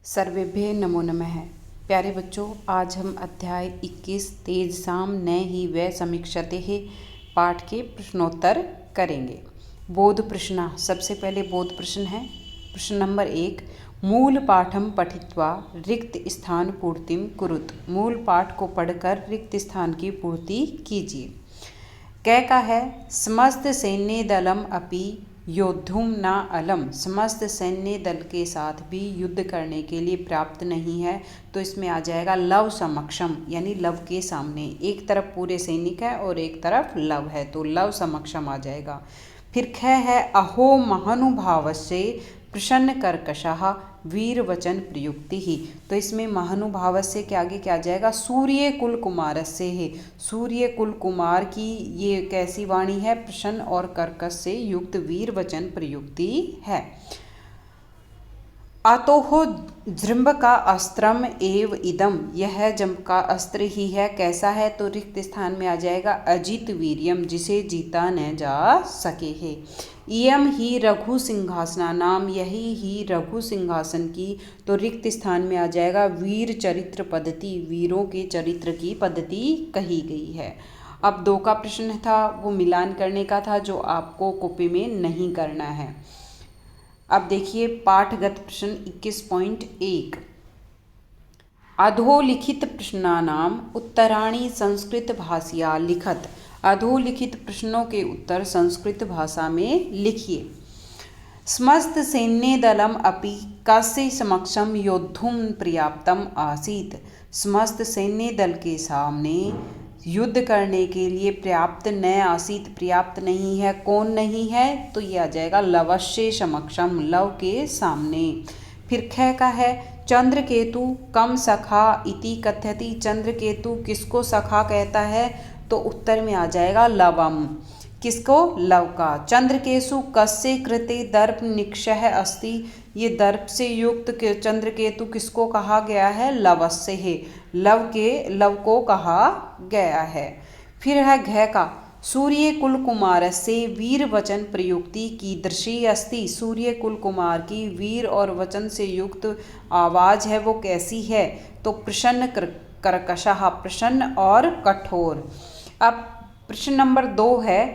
सर्वेभ्य नमो नमः। प्यारे बच्चों, आज हम अध्याय 21 तेजसाम न हि वै समीक्षते पाठ के प्रश्नोत्तर करेंगे। बोध प्रश्न। सबसे पहले बोध प्रश्न है। प्रश्न नंबर 1, मूल पाठम पठित्वा रिक्त स्थान पूर्तिम कुरुत। मूल पाठ को पढ़कर रिक्त स्थान की पूर्ति कीजिए। कै का है, समस्त सैन्य दलम अपि योद्धुम न अलम। समस्त सैन्य दल के साथ भी युद्ध करने के लिए पर्याप्त नहीं है, तो इसमें आ जाएगा लव समक्षम, यानी लव के सामने। एक तरफ पूरे सैनिक है और एक तरफ लव है, तो लव समक्षम आ जाएगा। फिर ख है, अहो महानुभावस्य प्रसन्न कर्कशः वीर वचन प्रयुक्ति ही। तो इसमें महानुभावस्य के आगे क्या आ जाएगा, सूर्य कुल कुमारस्य है। सूर्य कुल कुमार की ये कैसी वाणी है, प्रसन्न और कर्कश से युक्त वीर वचन प्रयुक्ति है। अतोह जृंभ का अस्त्रम एव इदम। यह जंभ का अस्त्र ही है। कैसा है, तो रिक्त स्थान में आ जाएगा अजित वीर्यम, जिसे जीता न जा सके है। इयम ही रघु सिंहासना नाम, यही ही रघु सिंहासन की। तो रिक्त स्थान में आ जाएगा वीर चरित्र पद्धति, वीरों के चरित्र की पद्धति कही गई है। अब 2 का प्रश्न था, वो मिलान करने का था, जो आपको कॉपी में नहीं करना है। अब देखिए पाठगत प्रश्न 21.1, अधोलिखित प्रश्नानाम उत्तराणि संस्कृत भाषया लिखत। अधोलिखित प्रश्नों के उत्तर संस्कृत भाषा में लिखिए। समस्त सैन्य दलम अपि कस्य समक्षम योद्धुम पर्याप्तम आसीत। समस्त सैन्य दल के सामने युद्ध करने के लिए पर्याप्त न आसीत, पर्याप्त नहीं है। कौन नहीं है, तो ये आ जाएगा लवस्य समक्षम, लव के सामने। फिर ख का है, चंद्रकेतु कम सखा इति कथयति। चंद्रकेतु किसको सखा कहता है, तो उत्तर में आ जाएगा लवम। किसको, लव का। चंद्रकेतु कस्य कृते दर्प निक्षय अस्ति। ये दर्प से युक्त चंद्रकेतु किसको कहा गया है, लवस्य है। लव को कहा गया है। फिर है घ का, सूर्य कुल कुमार से वीर वचन प्रयुक्ति कीदृशी अस्ति। सूर्य कुल कुमार की वीर और वचन से युक्त आवाज है, वो कैसी है, तो प्रसन्न कर्कशः, प्रसन्न और कठोर। अब प्रश्न नंबर 2 है,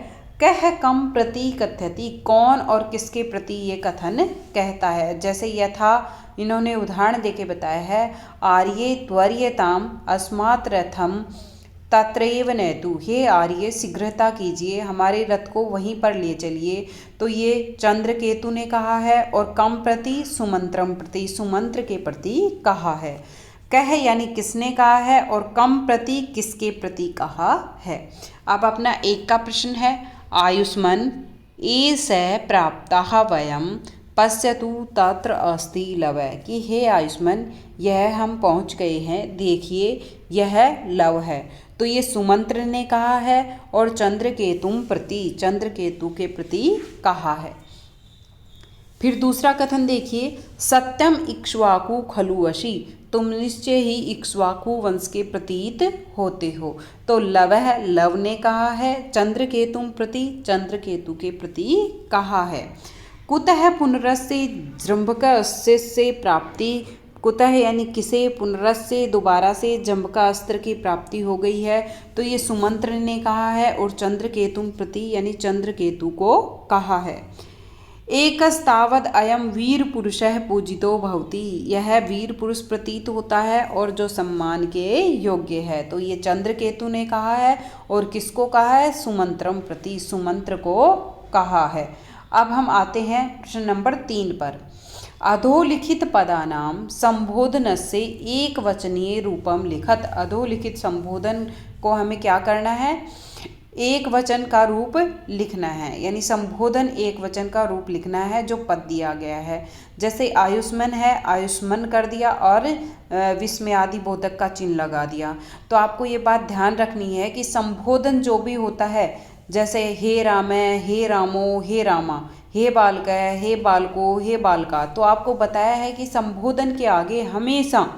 कह कम प्रति कथयति। कौन और किसके प्रति ये कथन कहता है। जैसे यथा इन्होंने उदाहरण देके बताया है, आर्ये त्वर्यताम अस्मात् रथम तत्रैव नेतु। हे आर्य, शीघ्रता कीजिए, हमारे रथ को वहीं पर ले चलिए। तो ये चंद्रकेतु ने कहा है, और कम प्रति सुमंत्रम प्रति, सुमंत्र के प्रति कहा है। कह यानी किसने कहा है, और कम प्रति किसके प्रति कहा है। अब अपना 1 का प्रश्न है, आयुष्मन एष प्राप्तः वयम पश्यतु तत्र अस्ति लव। कि हे आयुष्मन, यह हम पहुंच गए हैं, देखिए यह लव है। तो ये सुमंत्र ने कहा है, और चंद्रकेतुम प्रति, चंद्रकेतु के प्रति कहा है। फिर दूसरा कथन देखिए, सत्यम इक्ष्वाकु खलु अशी। तुम निश्चय ही इक्ष्वाकु वंश के प्रतीत होते हो। तो लव ने कहा है, चंद्रकेतुम प्रति, चंद्रकेतु के प्रति कहा है। कुतः पुनरस्य जृंभकस्य से प्राप्ति। कुतः यानी किसे, पुनरस्य दोबारा से जंभ का अस्त्र की प्राप्ति हो गई है, तो ये सुमंत्र ने कहा है, और चंद्रकेतुम प्रति यानी चंद्रकेतु को कहा है। एकस्तावद अयम वीर पुरुषः पूजितो भवति। यह वीर पुरुष प्रतीत होता है और जो सम्मान के योग्य है। तो ये चंद्रकेतु ने कहा है, और किसको कहा है, सुमंत्रम प्रति, सुमंत्र को कहा है। अब हम आते हैं प्रश्न नंबर 3 पर। अधोलिखित पदानाम संबोधनस्य एक वचनीय रूपम लिखत। अधोलिखित संबोधन को हमें क्या करना है, एक वचन का रूप लिखना है, यानी संबोधन एक वचन का रूप लिखना है जो पद दिया गया है। जैसे आयुष्मान है, आयुष्मान कर दिया और विस्मयादि बोधक का चिन्ह लगा दिया। तो आपको ये बात ध्यान रखनी है कि संबोधन जो भी होता है, जैसे हे राम, हे रामो, हे रामा, हे बालक, हे बालको, हे बालका, तो आपको बताया है कि संबोधन के आगे हमेशा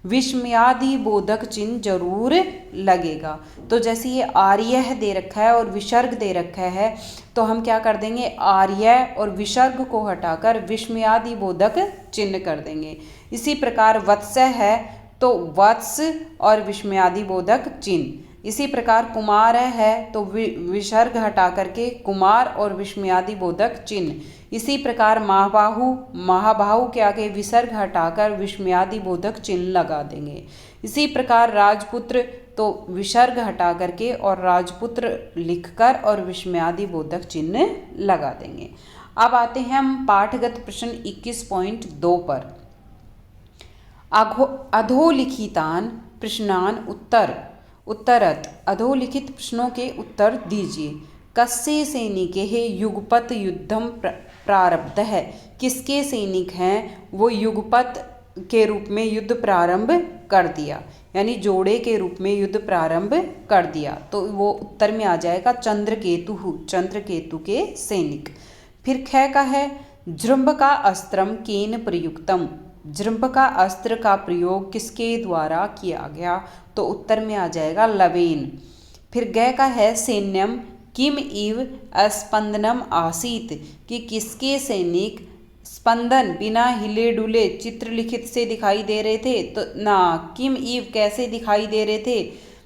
विस्मयादि बोधक चिन्ह जरूर लगेगा। तो जैसे ये आर्य दे रखा है और विसर्ग दे रखा है, तो हम क्या कर देंगे, आर्य और विसर्ग को हटाकर विस्मयादि बोधक चिन्ह कर देंगे। इसी प्रकार वत्स है तो वत्स और विस्मयादि बोधक चिन्ह। इसी प्रकार कुमार है तो विसर्ग हटा करके कुमार और विस्मयादि बोधक चिन्ह। इसी प्रकार महाबाहु के आगे विसर्ग हटाकर विस्मयादि बोधक चिन्ह लगा देंगे। इसी प्रकार राजपुत्र तो विसर्ग हटा करके और राजपुत्र लिखकर और विस्मयादि बोधक चिन्ह लगा देंगे। अब आते हैं हम पाठगत प्रश्न 21.2 पर। अधोलिखितान प्रश्नान उत्तरत अधोलिखित प्रश्नों के उत्तर दीजिए। कस्य सैनिके युगपत युद्धम प्रारब्ध है, किसके सैनिक हैं वो युगपत के रूप में युद्ध प्रारंभ कर दिया, यानी जोड़े के रूप में युद्ध प्रारंभ कर दिया। तो वो उत्तर में आ जाएगा चंद्रकेतु के सैनिक। फिर ख का है जृंभ का अस्त्रम केन प्रयुक्तम, जृंभ का अस्त्र का प्रयोग किसके द्वारा किया गया, तो उत्तर में आ जाएगा लवेन। फिर ग का है सैन्यम किम इव स्पंदनम आसीत, कि किसके सैनिक स्पंदन बिना हिले डुले चित्रलिखित से दिखाई दे रहे थे, तो ना किम इव कैसे दिखाई दे रहे थे,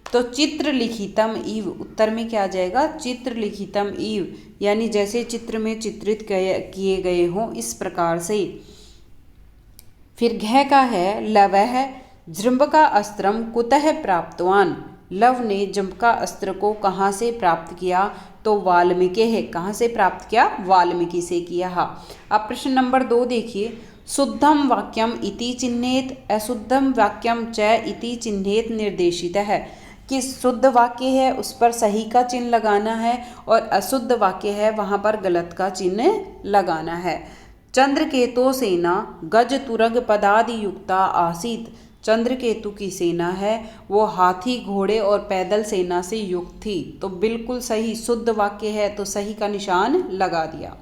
तो चित्रलिखितम इव। उत्तर में क्या आ जाएगा, चित्रलिखितम इव, यानी जैसे चित्र में चित्रित किए गए हों इस प्रकार से। फिर घ का है लवः जृंभ का अस्त्रम कुतः प्राप्तवान, लव ने जंभ का अस्त्र को कहाँ से प्राप्त किया, तो वाल्मीकि है। कहाँ से प्राप्त किया, वाल्मीकि से किया। अब प्रश्न नंबर 2 देखिए। शुद्धम वाक्यम इति चिन्हेत अशुद्धम वाक्यम च इति चिन्हेत निर्देशित है, कि शुद्ध वाक्य है उस पर सही का चिन्ह लगाना है और अशुद्ध वाक्य है वहाँ पर गलत का चिन्ह लगाना है। चंद्रकेतु सेना गज तुरग पदादि युक्ता आसीत, चंद्रकेतु की सेना है वो हाथी घोड़े और पैदल सेना से युक्त थी। तो बिल्कुल सही शुद्ध वाक्य है, तो सही का निशान लगा दिया।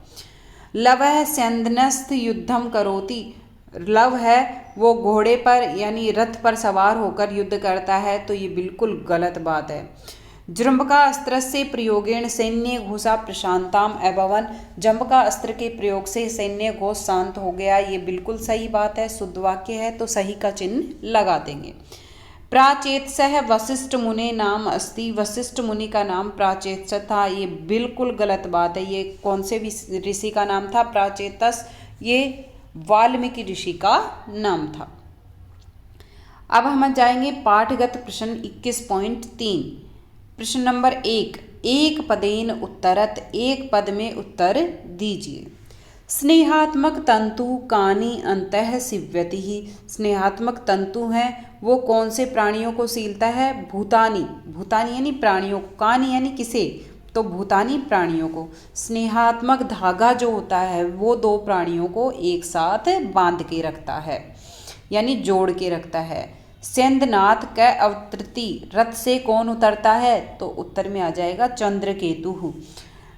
लवः स्यंदनस्थ युद्धम करोति, लव है वो घोड़े पर यानी रथ पर सवार होकर युद्ध करता है, तो ये बिल्कुल गलत बात है। जृंभ का अस्त्र से प्रयोगेण सैन्य घोषा प्रशांताम अभवन, जंभ का अस्त्र के प्रयोग से सैन्य घोष शांत हो गया, ये बिल्कुल सही बात है, शुद्ध वाक्य है, तो सही का चिन्ह लगा देंगे। प्राचेतसः वशिष्ठ मुने नाम अस्ति, वशिष्ठ मुनि का नाम प्राचेतस था, ये बिल्कुल गलत बात है। ये कौन से ऋषि का नाम था प्राचेतस, ये वाल्मीकि ऋषि का नाम था। अब हम जाएंगे पाठगत प्रश्न 21.3। प्रश्न नंबर 1, एक पदेन उत्तरत, एक पद में उत्तर दीजिए। स्नेहात्मक तंतु कानि अंतः सिव्यति, स्नेहात्मक तंतु हैं वो कौन से प्राणियों को सीलता है, भूतानी, भूतानी यानी प्राणियों को, कानि यानी किसे, तो भूतानी प्राणियों को। स्नेहात्मक धागा जो होता है वो दो प्राणियों को एक साथ बांध के रखता है, यानी जोड़ के रखता है। सेंधनाथ क अवतृति, रथ से कौन उतरता है, तो उत्तर में आ जाएगा चंद्रकेतु।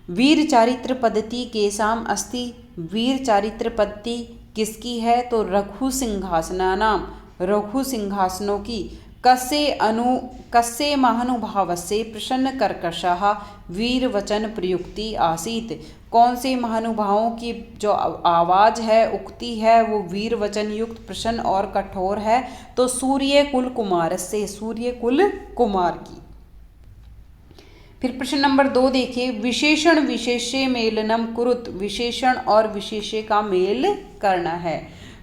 वीर चारित्र पद्धति केसाम अस्ति, वीर चारित्र पद्धति किसकी है, तो रघु सिंहासना नाम, रघु सिंहासनों की। कस्य महानुभावस्य प्रसन्न कर्कशः वीर वचन प्रयुक्ति आसीत, कौन से महानुभावों की जो आवाज़ है उक्ति है वो वीर वचन युक्त प्रसन्न और कठोर है, तो सूर्य कुल कुमार से, सूर्य कुल कुमार की। फिर प्रश्न नंबर 2 देखिए। विशेषण विशेष्य मेलनम कुरुत, विशेषण और विशेष्य का मेल करना है,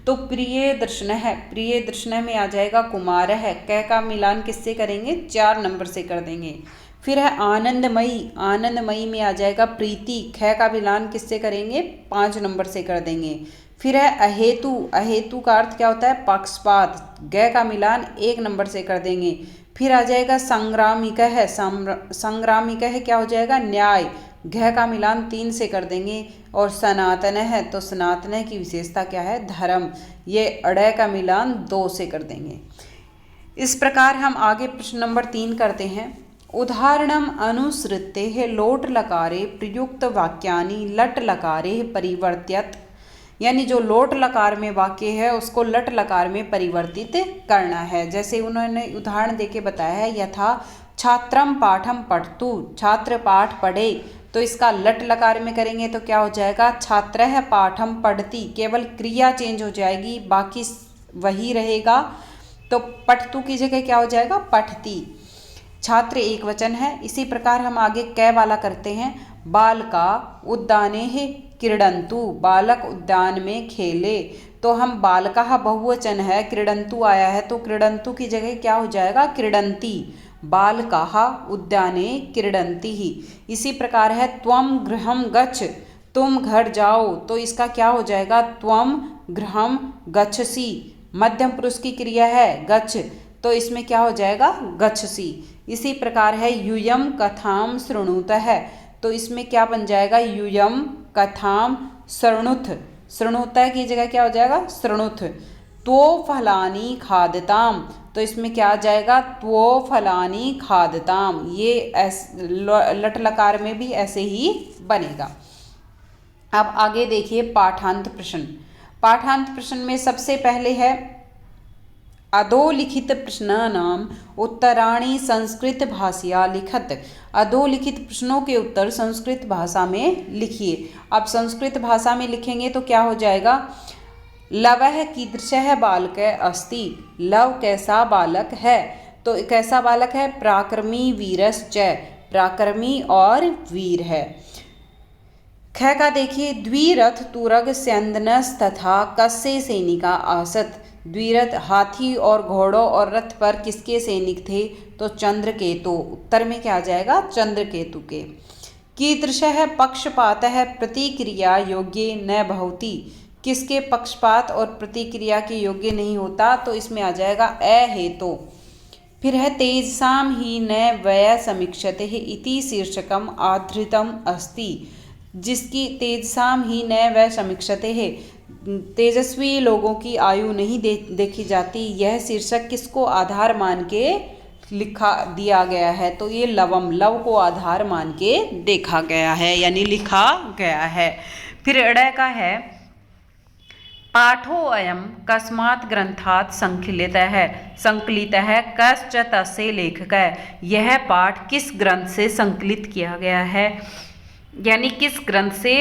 तो प्रिय दर्शन है, प्रिय दर्शन में आ जाएगा कुमार है। क का मिलान किससे करेंगे, 4 नंबर से कर देंगे। फिर है आनंदमयी, आनंदमयी में आ जाएगा प्रीति, ख का मिलान किससे करेंगे, 5 नंबर से कर देंगे। फिर है अहेतु, अहेतु का अर्थ क्या होता है, पक्षपात, ग का मिलान 1 नंबर से कर देंगे। फिर आ जाएगा संग्रामिक है, संग्रामिक है क्या हो जाएगा, न्याय, घ का मिलान 3 से कर देंगे। और सनातन है, तो सनातन की विशेषता क्या है, धर्म, ये अड़य का मिलान 2 से कर देंगे। इस प्रकार हम आगे प्रश्न नंबर 3 करते हैं। उदाहरणम अनुसृत्य लोट लकारे प्रयुक्त वाक्यानि लट लकारे परिवर्त्यत, यानी जो लोट लकार में वाक्य है उसको लट लकार में परिवर्तित करना है। जैसे उन्होंने उदाहरण देके बताया है, यथा छात्रम पाठम पठतु, छात्र पाठ पढ़े, तो इसका लट लकार में करेंगे तो क्या हो जाएगा, छात्रः पाठम पढ़ति, केवल क्रिया चेंज हो जाएगी, बाकी वही रहेगा। तो पठतु की जगह क्या हो जाएगा, पठती। छात्र एक वचन है। इसी प्रकार हम आगे कै वाला करते हैं, बालका उद्याने क्रीडंतु, बालक उद्यान में खेले। तो हम बालका बहुवचन है, क्रीडंतु आया है, तो क्रीडंतु की जगह क्या हो जाएगा, क्रीडंती। बालकाः उद्याने क्रीडन्ति ही। इसी प्रकार है त्वम गृहं गच्छ, तुम घर जाओ, तो इसका क्या हो जाएगा, त्वम गृहं गच्छसि। मध्यम पुरुष की क्रिया है गच्छ, तो इसमें क्या हो जाएगा, गच्छसि। इसी प्रकार है यूयम कथाम शृणुतः, तो इसमें क्या बन जाएगा, यूयम कथाम शृणुत, शृणुतः की जगह क्या हो जाएगा, शृणुत। त्वो फलानि खादताम, तो इसमें क्या आ जाएगा, त्वो फलानि खादताम। ये लट लकार में भी ऐसे ही बनेगा। अब आगे देखिए पाठांत प्रश्न। पाठांत प्रश्न में सबसे पहले है अधोलिखित प्रश्नानाम उत्तराणि संस्कृत भाषया लिखत। अधोलिखित प्रश्नों के उत्तर संस्कृत भाषा में लिखिए। अब संस्कृत भाषा में लिखेंगे तो क्या हो जाएगा, लवः कीदृशः बालकः अस्ति, लव कैसा बालक है, तो कैसा बालक है, पराक्रमी वीरश्च, पराक्रमी और वीर है। ख का देखिए, द्विरथ तुरग स्यंदनस तथा कस्य सैनिका आसत, द्विरथ हाथी और घोड़ों और रथ पर किसके सैनिक थे, तो चंद्रकेतु। उत्तर में क्या आ जाएगा, चंद्रकेतु के। कीदृशः पक्षपातः प्रतिक्रिया योग्य न भवति, किसके पक्षपात और प्रतिक्रिया के योग्य नहीं होता, तो इसमें आ जाएगा अहेतु। फिर है तेजसाम ही न व्यय समीक्षते इति शीर्षकम आधृतम अस्ति, जिसकी तेजसाम ही न व्यय समीक्षते है, तेजस्वी लोगों की आयु नहीं देखी जाती, यह शीर्षक किसको आधार मान के लिखा दिया गया है, तो ये लवम, लव को आधार मान के देखा गया है यानी लिखा गया है। फिर अड़ का है पाठोऽयं कस्मात् ग्रंथात् संकलितः है, संकलितः है कश्च तस्य लेखकः, यह पाठ किस ग्रंथ से संकलित किया गया है, यानी किस ग्रंथ से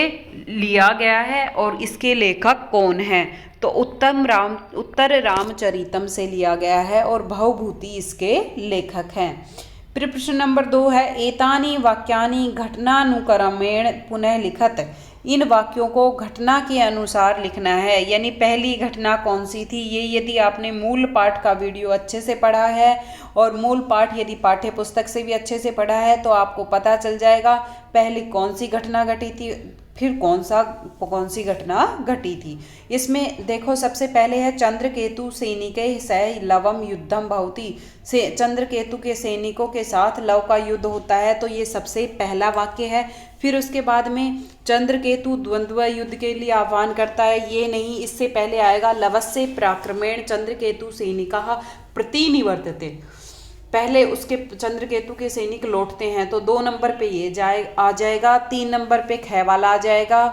लिया गया है और इसके लेखक कौन है, तो उत्तर रामचरितम से लिया गया है और भवभूति इसके लेखक हैं। फिर प्रश्न नंबर 2 है एतानि वाक्यानि घटनानुक्रमेण पुनः लिखत, इन वाक्यों को घटना के अनुसार लिखना है, यानी पहली घटना कौन सी थी, ये यदि आपने मूल पाठ का वीडियो अच्छे से पढ़ा है और मूल पाठ यदि पाठ्य पुस्तक से भी अच्छे से पढ़ा है तो आपको पता चल जाएगा पहले कौन सी घटना घटी थी, फिर कौन सी घटना घटी थी। इसमें देखो सबसे पहले है चंद्रकेतु सैनिकै सह लवम युद्धम भवति, से चंद्रकेतु के सैनिकों के साथ लव का युद्ध होता है, तो ये सबसे पहला वाक्य है। फिर उसके बाद में चंद्रकेतु द्वंद्व युद्ध के लिए आह्वान करता है, ये नहीं, इससे पहले आएगा लवस्य पराक्रमेण चंद्रकेतु सैनिकाः प्रतिनिवर्तते, पहले उसके चंद्रकेतु के सैनिक लौटते हैं, तो 2 नंबर पे ये आ जाएगा, 3 नंबर पे ख वाला आ जाएगा,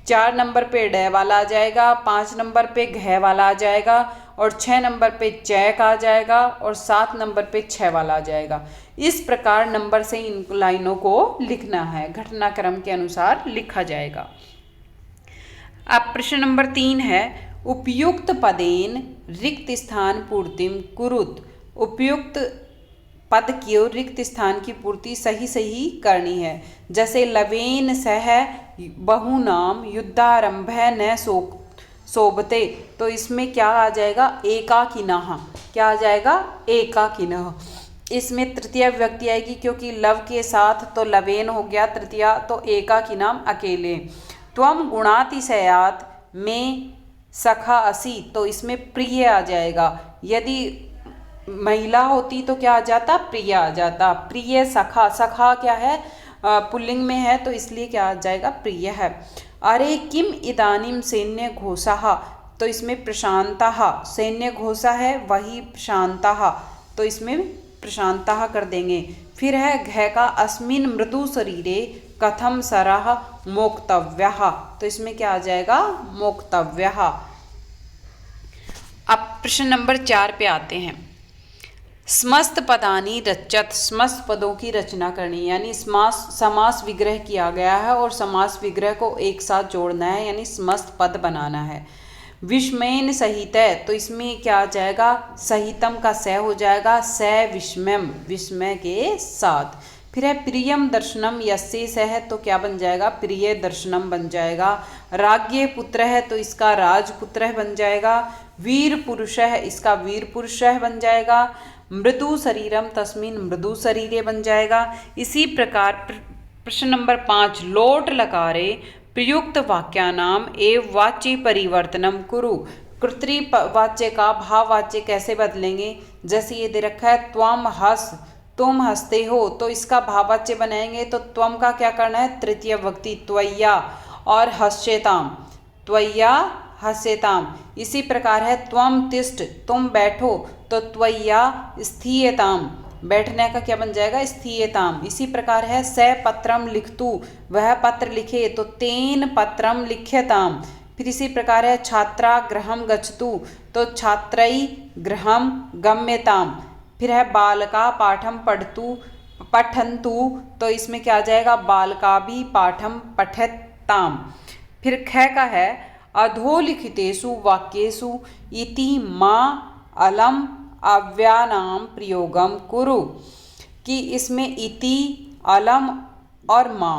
4 नंबर पे ड वाला आ जाएगा, 5 नंबर पे घ वाला आ जाएगा और 6 नंबर पे चैक आ जाएगा और 7 नंबर पे 6 वाला आ जाएगा। इस प्रकार नंबर से इन लाइनों को लिखना है, घटनाक्रम के अनुसार लिखा जाएगा। अब प्रश्न नंबर 3 है उपयुक्त पदेन रिक्त स्थान पूर्तिम कुरुत, उपयुक्त पद की रिक्त स्थान की पूर्ति सही सही करनी है। जैसे लवेन सह बहुनाम युद्धारंभ न शोभते, तो इसमें क्या आ जाएगा एकाकिनः, क्या आ जाएगा एकाकिनः। इसमें तृतीय व्यक्ति आएगी क्योंकि लव के साथ तो लवेन हो गया तृतीया, तो एकाकिनाम अकेले। त्वम गुणातिशयात में सखा असी, तो इसमें प्रिय आ जाएगा, यदि महिला होती तो क्या आ जाता, प्रिय आ जाता, प्रिय सखा, सखा क्या है पुल्लिंग में है तो इसलिए क्या आ जाएगा प्रिय है। अरे किम इदानीम सैन्य घोषा, तो इसमें प्रशांतः, सैन्य घोषा है वही प्रशांतः, तो इसमें प्रशांतः कर देंगे। फिर है घ का अस्मिन मृदु शरीरे कथम सरः मोक्तव्यः, तो इसमें क्या आ जाएगा मोक्तव्यः। अब प्रश्न नंबर 4 पे आते हैं। समस्त पदानी रचत, समस्त पदों की रचना करनी, यानी समास विग्रह किया गया है और समास विग्रह को एक साथ जोड़ना है, यानी समस्त पद बनाना है। विस्मयन सहित है, तो इसमें क्या आ जाएगा सहितम का स हो जाएगा, स विस्मयम, विस्मय के साथ। फिर है प्रियम दर्शनम, यस्य स है तो क्या बन जाएगा प्रिय दर्शनम बन जाएगा। राज्ञ पुत्र है तो इसका राजपुत्र बन जाएगा। वीर पुरुष है, इसका वीर पुरुष बन जाएगा। मृदु शरीरम तस्मिन मृदु शरीरे बन जाएगा। इसी प्रकार प्रश्न नंबर 5 लोट लकारे प्रयुक्त वाक्यानाम एवं वाच्य परिवर्तनम कुरु, कर्तरी वाच्य का भाववाच्य कैसे बदलेंगे। जैसे ये दे रखा है त्वम हस, तुम हंसते हो, तो इसका भाववाच्य बनाएंगे तो त्वम का क्या करना है तृतीय विभक्ति त्वय्या, और हस्यताम त्वय्या हस्यताम। इसी प्रकार है त्वम तिष्ठ, तुम बैठो, तो त्वय्या स्थीयताम, बैठने का क्या बन जाएगा स्थीयताम। इसी प्रकार है स पत्रम लिखतु, वह पत्र लिखे, तो तेन पत्रम लिख्यताम। फिर इसी प्रकार है छात्रा गृहम गच्छतु, तो छात्रई गृहम गम्यताम। फिर है बालका पाठम पढ़तु पठन्तु, तो इसमें क्या आ जाएगा बालका भी पाठम पठताम। फिर ख का है अधोलिखितेषु वाक्येषु इति मा अलम अव्यानाम प्रयोगम कुरु, कि इसमें इति अलम और मा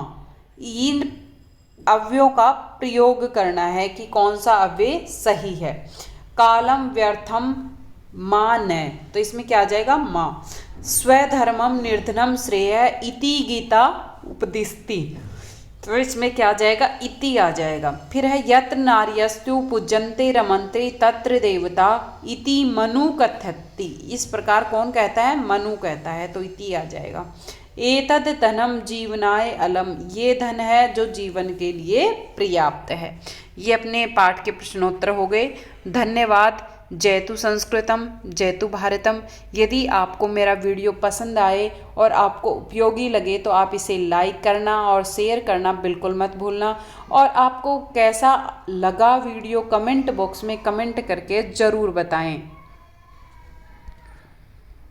इन अव्यों का प्रयोग करना है कि कौन सा अव्यय सही है। कालम व्यर्थम मा न, तो इसमें क्या आ जाएगा माँ। स्वधर्मम निर्धनम श्रेय इति गीता उपदिष्टि, तो इसमें क्या आ जाएगा इति आ जाएगा। फिर है यत्र नार्यस्तु पूजन्ते रमन्ते तत्र देवता इति मनु कथयति, इस प्रकार कौन कहता है मनु कहता है, तो इति आ जाएगा। एतद धनम जीवनाय अलम, ये धन है जो जीवन के लिए पर्याप्त है। ये अपने पाठ के प्रश्नोत्तर हो गए। धन्यवाद। जयतु संस्कृतम जयतु भारतम। यदि आपको मेरा वीडियो पसंद आए और आपको उपयोगी लगे तो आप इसे लाइक करना और शेयर करना बिल्कुल मत भूलना, और आपको कैसा लगा वीडियो कमेंट बॉक्स में कमेंट करके ज़रूर बताएं।